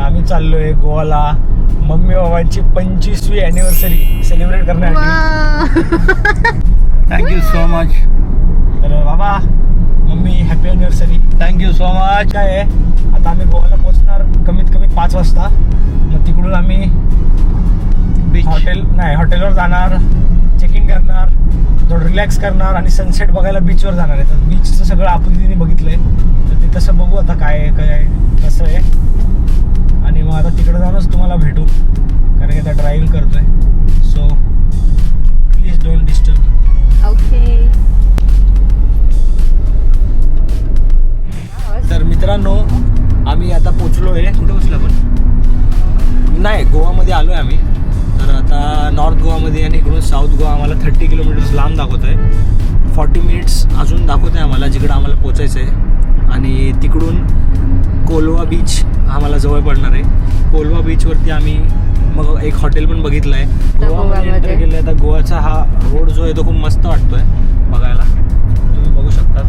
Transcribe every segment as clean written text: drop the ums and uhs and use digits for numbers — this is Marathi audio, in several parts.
आम्ही चाललोय गोवाला मम्मी बाबांची 25वी अॅनिव्हर्सरी सेलिब्रेट करण्यासाठी. Thank you so much. तर बाबा mummy happy anniversary. Thank you so much. काय आहे आता आम्ही गोवाला पोहोचणार कमीत कमी 5 वाजता. मग तिकडून आम्ही हॉटेलवर जाणार, चेक इन करणार, थोडं रिलॅक्स करणार आणि सनसेट बघायला बीचवर जाणार आहे. तर बीचचं सगळं आपुलकीने बघितलंय, तर ते तसं बघू आता काय काय कसं आहे. आणि मग आता तिकडे जाऊनच तुम्हाला भेटू, कारण की आता ड्रायव्हिंग करतोय. So please don't disturb. Okay. तर मित्रांनो आम्ही आता पोचलो आहे. कुठे पोचलो आपण? नाही, गोवामध्ये आलो आहे आम्ही. तर आता नॉर्थ गोवामध्ये आणि इकडून साऊथ गोवा आम्हाला 30 किलोमीटर्स लांब दाखवत आहे. 40 मिनिट्स अजून दाखवत आहे आम्हाला जिकडं आम्हाला पोचायचं आहे. आणि तिकडून कोलवा बीच आम्हाला जवळ पडणार आहे. कोलवा बीचवरती आम्ही मग एक हॉटेल पण बघितलं आहे. गोवामध्ये एंटर केलं आहे. आता गोवाचा हा रोड जो आहे तो खूप मस्त वाटतोय बघायला, तुम्ही बघू शकतात.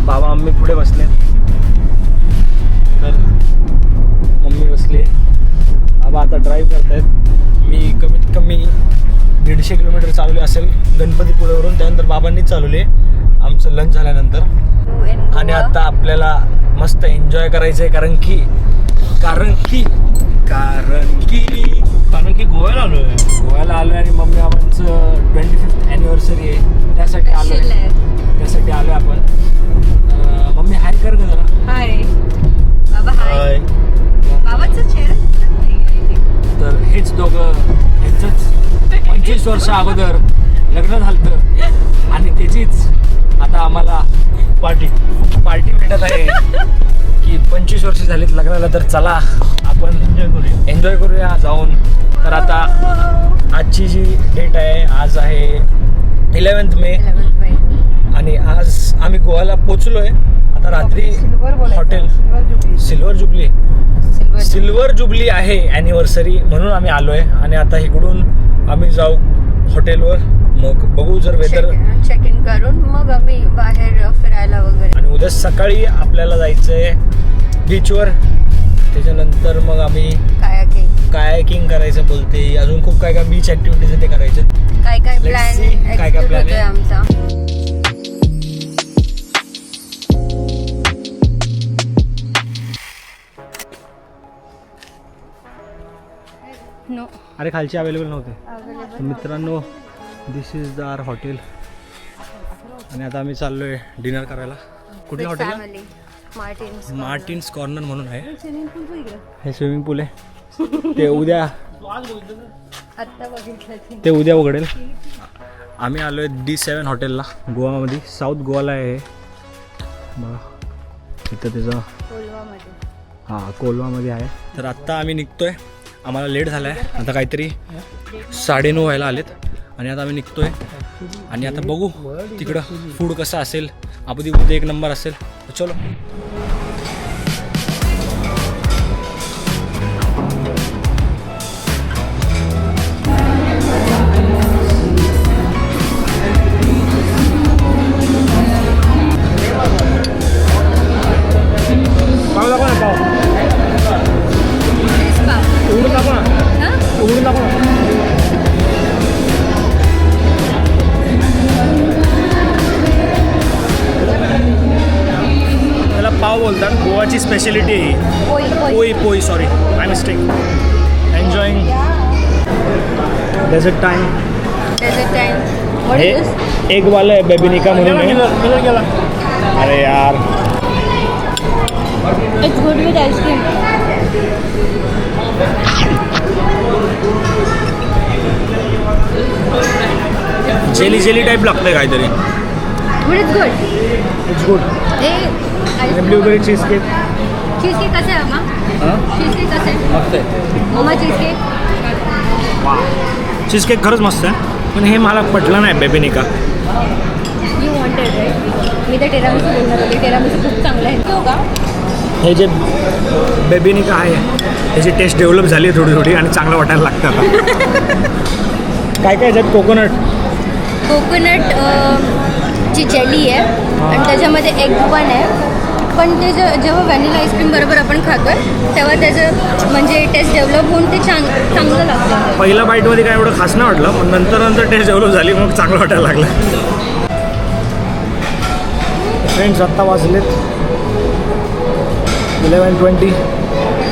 बाबा मम्मी पुढे बसले, तर मम्मी बसली, बाबा आता ड्राईव्ह करतायत. मी कमीत कमी 150 किलोमीटर चालवले असेल गणपतीपुळेवरून. त्यानंतर बाबांनीच चालवले आमचं लंच झाल्यानंतर. आणि आता आपल्याला मस्त एन्जॉय करायचं आहे, कारण की गोव्याला आलो आहे आणि मम्मी बाबांचं 25th अॅनिव्हर्सरी आहे, त्यासाठी आलो आहे आपण. मम्मी हाय कर ग जरा. हाय बाबा. हाय. बाबाचा चेहरा दिसत नाहीये. तर हेच दोघं, ह्यांचंच 25 वर्ष अगोदर लग्न झालं आणि त्याचीच आता आम्हाला पार्टी भेटत आहे की 25 वर्ष झालीत लग्नाला. तर चला आपण एन्जॉय करूया जाऊन. तर आता आजची जी डेट आहे, आज आहे 11 मे आणि आज आम्ही गोव्याला पोचलो आहे. आता रात्री हॉटेल सिल्वर जुबली आहे ॲनिव्हर्सरी, म्हणून आम्ही आलो आहे. आणि आता इकडून आम्ही जाऊ हॉटेलवर, मग बघू जर वेदर चेक इन करून मग आम्ही बाहेर फिरायला वगैरे. आणि उद्या सकाळी आपल्याला जायचं आहे बीचवर. त्याच्यानंतर मग आम्ही कायाकिंग करायचं बोलते. अजून खूप काय बीच ॲक्टिव्हिटीज आहे ते करायचे. काय प्लॅन आहे आमचा. अरे खालची अवेलेबल नव्हते. मित्रांनो दिस इज द आवर हॉटेल आणि आता आम्ही चाललोय डिनर करायला. कुठल्या हॉटेलला? मार्टिन्स कॉर्नर म्हणून आहे. हे स्विमिंग पूल आहे. ते उद्या उघडेल. आम्ही आलोय D7 हॉटेलला गोवामध्ये, साऊथ गोवाला आहे बघा. इथं त्याचं कोलवामध्ये आहे. तर आत्ता आम्ही निघतोय. आम्हाला लेट झाला आहे, आता काहीतरी 9:30 व्हायला आलेत आणि आता आम्ही निघतोय. आणि आता बघू तिकडं फूड कसं असेल. आपण उद्या 1 नंबर असेल. चलो. पाव बोलतात. गोवाची स्पेशलिटी आहे poi. Sorry I mistake. Enjoying dessert time. हे एक वाला आहे बेबिनिका म्हणून आहे. अरे यार it's good with ice cream. Jelly type लागतंय काहीतरी. It's good. Blueberry cheesecake कसं आहे मामा? चीज केक कसं आहे? मस्त आहे मामा चीज केक. चीज केक खरंच मस्त आहे, पण हे मला पटलं नाही बेबिनिका. You wanted right. मी तर टेरामिसू बोलणार होते. टेरामिसू खूप चांगलं आहे. हो का? हे जे बेबिनिका आहे त्याची टेस्ट डेव्हलप झाली आहे थोडी आणि चांगलं वाटायला लागतं आता. काय याच्यात कोकोनट ची जेली आहे आणि त्याच्यामध्ये एग पण आहे पण ते जेव्हा व्हॅनिला आईस्क्रीम बरोबर आपण खातोय तेव्हा त्याचं म्हणजे टेस्ट डेव्हलप होऊन ते चांगलं लागतं. पहिल्या बाईटमध्ये काय एवढं खास नाही वाटलं, मग नंतर टेस्ट डेव्हलप झाली मग चांगलं वाटायला लागलं. फ्रेंड्स आत्ता वाजलेत 11:20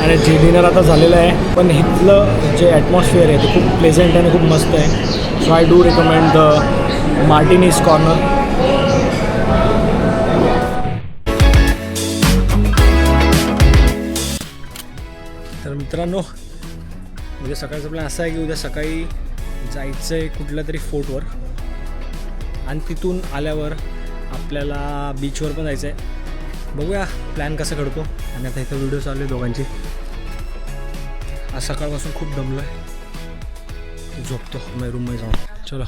आणि डिनर आता झालेलं आहे. पण इथलं जे ॲटमॉस्फिअर आहे ते खूप प्लेझंट आणि खूप मस्त आहे. So I do recommend the Martinez corner. तर मित्रांनो, उद्या सकाळचा प्लॅन असा आहे की उद्या सकाळी जायचं आहे कुठल्या तरी फोर्टवर आणि तिथून आल्यावर आपल्याला बीचवर पण जायचं आहे. बघूया प्लॅन कसा घडतो. आणि आता इथं व्हिडिओ चालू आहे दोघांची. आज सकाळपासून खूप दमलो आहे, झोपतो माझ्या रूममध्ये जाऊन. चलो.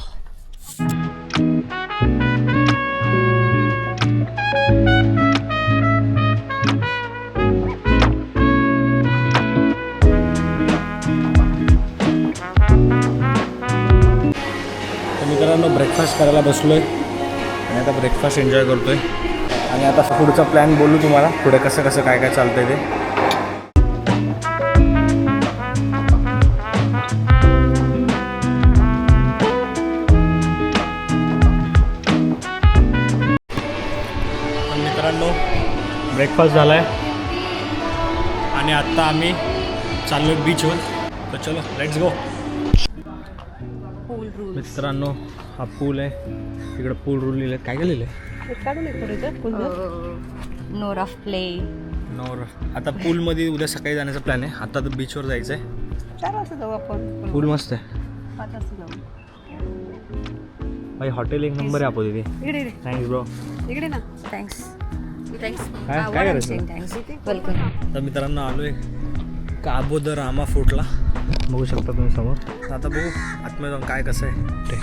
मित्रांनो ब्रेकफास्ट करायला बसलो आहे आणि आता ब्रेकफास्ट एन्जॉय करतो आहे. आणि आता पुढचा प्लॅन बोलू तुम्हाला, पुढे कसं कसं काय काय चालतं आहे ते. मित्रांनो ब्रेकफास्ट झाला आहे आणि आत्ता आम्ही चाललो आहे बीचवर. तर चलो लेट्स गो. मित्रांनो हा पूल आहे, तिकडे पूल रूल लिहिलं. काय काय लिहिलं आहे? नोर ऑफ प्ले. नोर. आता पूलमध्ये उद्या सकाळी जाण्याचा प्लॅन आहे. आता तर बीचवर जायचं आहे. 4 वाजता जाऊ आपण. पूल मस्त आहे. 5 वाजता जाऊ. भाई हॉटेल एक नंबर आहे आपण तिथे. इकडे थँक्स ब्रो. इकडे ना. थँक्स. काय करायचं? थँक्स. वेलकम. तर मित्रांनो आलो आहे काबो द रामा फोर्टला. बघू शकता तुम्ही समोर. आता बघू आतमध्ये जाऊन काय कसं आहे ते.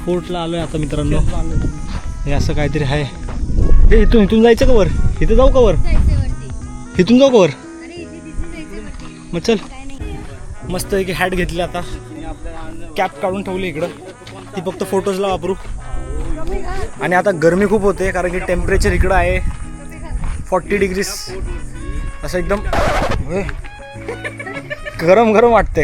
फोर्टला आलो आहे आता मित्रांनो. हे असं काहीतरी आहे. हे इथून जायचं का वर? इथं जाऊ का वर? इथून जाऊ का वर? मग चल. मस्त आहे की हॅट घेतली आता, कॅप काढून ठेवली इकडं. ती फक्त फोटोजला वापरू. आणि आता गरमी खूप होते कारण की टेम्परेचर इकडं आहे 40 डिग्रीज. असं एकदम गरम गरम वाटते.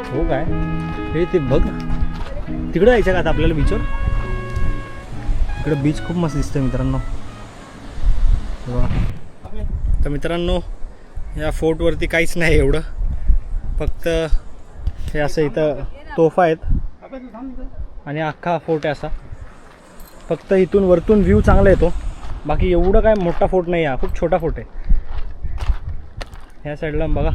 हो काय हे ते बघ तिकडं जायचं का आता आपल्याला बीचवर? इकडं बीच खूप मस्त दिसतं मित्रांनो. तर मित्रांनो या फोर्टवरती काहीच नाही एवढं, फक्त हे असं इथं तोफा आहेत आणि अख्खा फोर्ट आहे असा. फक्त इथून वरतून व्ह्यू चांगला येतो, बाकी एवढं काय मोठा फोर्ट नाही. हा खूप छोटा फोर्ट आहे. ह्या साईडला बघा.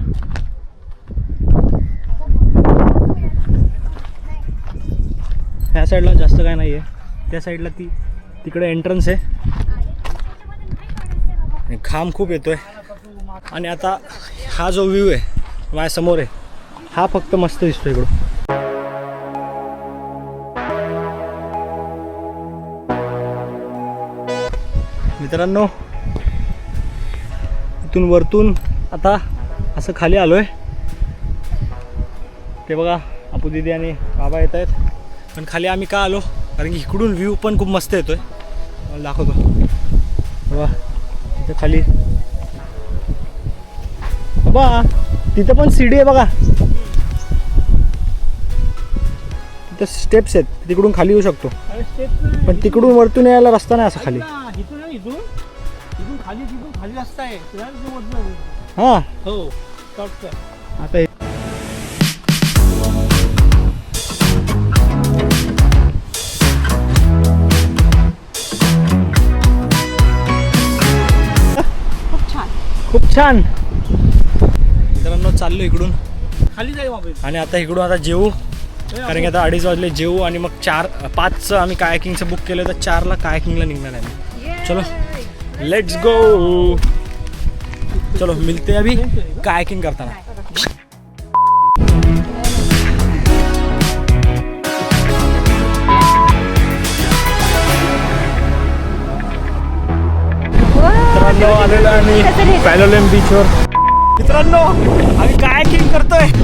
ह्या साईडला जास्त काय नाही आहे. त्या साईडला तिकडे एंट्रन्स आहे. घाम खूप येतोय. आणि आता हा जो व्ह्यू आहे माझ्यासमोर आहे हा फक्त मस्त दिसतो इकडून. मित्रांनो इथून वरतून आता असं खाली आलोय. ते बघा आपू दीदी आणि बाबा येत आहेत. पण खाली आम्ही का आलो कारण की इकडून व्ह्यू पण खूप मस्त येतोय. मला दाखवतो बघा तिथं खाली. बाबा तिथं पण सीडी आहे बघा. तिथं स्टेप्स आहेत, तिकडून खाली येऊ शकतो. पण तिकडून वरतून यायला रस्ता नाही असा खाली. खाली रस्ता आहे. हां हो आता खूप छान. मित्रांनो चाललो इकडून खाली जाऊ आपण. आणि आता इकडून आता जेवू कारण की आता 2:30 वाजले. जेवू आणि मग 4-5चं आम्ही कायाकिंगचं बुक केलं तर 4ला कायाकिंगला निघणार आहे. चलो लेट्स गो. चलो मिलते अभी कायाकिंग करताना. मित्रांनो आलेलो आहे आम्ही पॅलोलेम बीचवर. मित्रांनो आम्ही कायाकिंग करतोय.